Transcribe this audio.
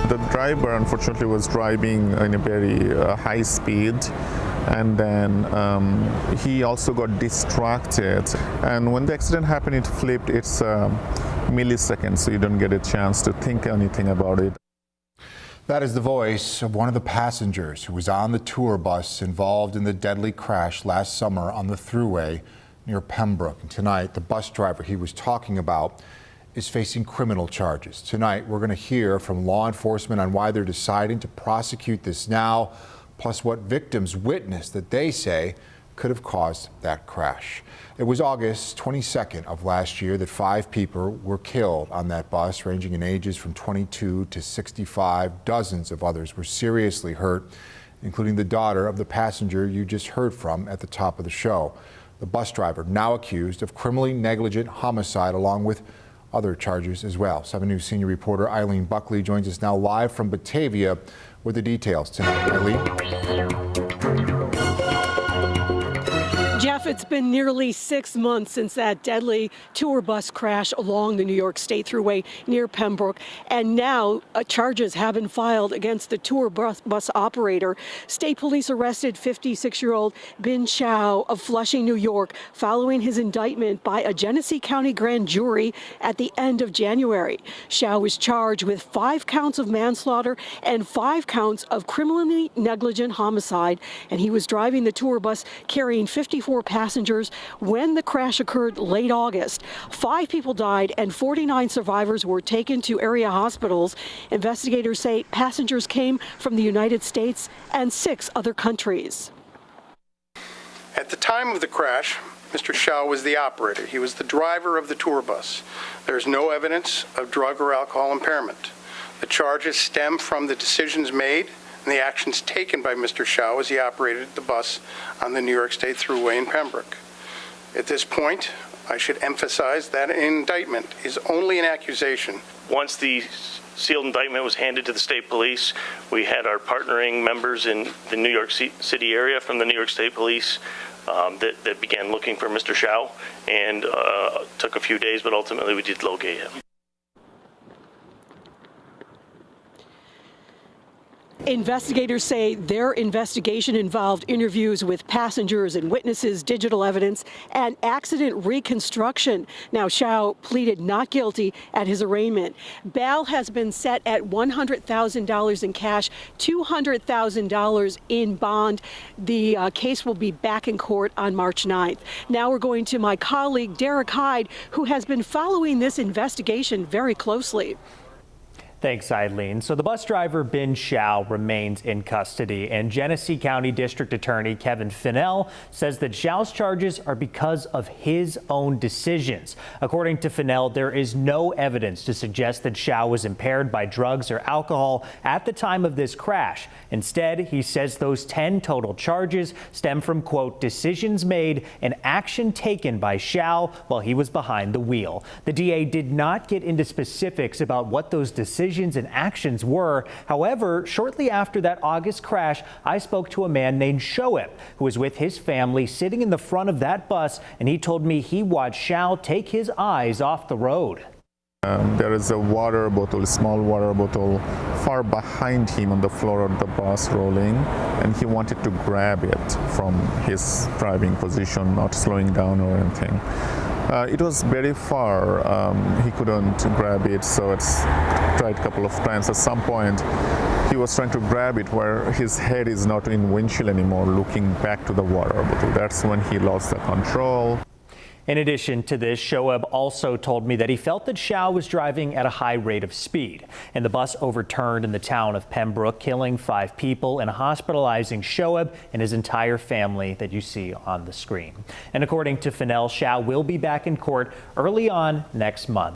The driver unfortunately was driving in a very high speed, and then he also got distracted, and when the accident happened it flipped. It's milliseconds, so you don't get a chance to think anything about it. That is the voice of one of the passengers who was on the tour bus involved in the deadly crash last summer on the thruway near Pembroke. And tonight, the bus driver he was talking about is facing criminal charges. Tonight, we're going to hear from law enforcement on why they're deciding to prosecute this now, plus what victims witnessed that they say could have caused that crash. It was August 22nd of last year that 5 people were killed on that bus, ranging in ages from 22 to 65. Dozens of others were seriously hurt, including the daughter of the passenger you just heard from at the top of the show. The bus driver now accused of criminally negligent homicide, along with other charges as well. 7 News senior reporter Eileen Buckley joins us now live from Batavia with the details tonight. Eileen? Jeff, it's been nearly 6 months since that deadly tour bus crash along the New York State Thruway near Pembroke, and now charges have been filed against the tour bus operator. State police arrested 56-year-old Bin Chow of Flushing, New York, following his indictment by a Genesee County grand jury at the end of January. Chow was charged with 5 counts of manslaughter and 5 counts of criminally negligent homicide, and he was driving the tour bus carrying 54 passengers when the crash occurred late August. 5 people died and 49 survivors were taken to area hospitals. Investigators say passengers came from the United States and 6 other countries. At the time of the crash, Mr. Chow was the operator. He was the driver of the tour bus. There's no evidence of drug or alcohol impairment. The charges stem from the decisions made and the actions taken by Mr. Chow as he operated the bus on the New York State Thruway in Pembroke. At this point, I should emphasize that an indictment is only an accusation. Once the sealed indictment was handed to the state police, we had our partnering members in the New York City area from the New York State Police that began looking for Mr. Chow, and took a few days, but ultimately we did locate him. Investigators say their investigation involved interviews with passengers and witnesses, digital evidence, and accident reconstruction. Now, Chow pleaded not guilty at his arraignment. Bail has been set at $100,000 in cash, $200,000 in bond. The case will be back in court on March 9th. Now we're going to my colleague, Derek Hyde, who has been following this investigation very closely. Thanks, Eileen. So the bus driver, Bin Chow, remains in custody, and Genesee County District Attorney Kevin Fennell says that Chow's charges are because of his own decisions. According to Fennell, there is no evidence to suggest that Chow was impaired by drugs or alcohol at the time of this crash. Instead, he says those 10 total charges stem from, quote, decisions made and action taken by Chow while he was behind the wheel. The DA did not get into specifics about what those decisions and actions were. However, shortly after that August crash, I spoke to a man named Shoaib who was with his family sitting in the front of that bus, and he told me he watched Chow take his eyes off the road. There is a water bottle, small water bottle, far behind him on the floor of the bus rolling, and he wanted to grab it from his driving position, not slowing down or anything. It was very far. He couldn't grab it, so it's tried a couple of times. At some point, he was trying to grab it where his head is not in windshield anymore, looking back to the water bottle. That's when he lost the control. In addition to this, Shoaib also told me that he felt that Chow was driving at a high rate of speed, and the bus overturned in the town of Pembroke, killing 5 people and hospitalizing Shoaib and his entire family that you see on the screen. And according to Fennell, Chow will be back in court early on next month.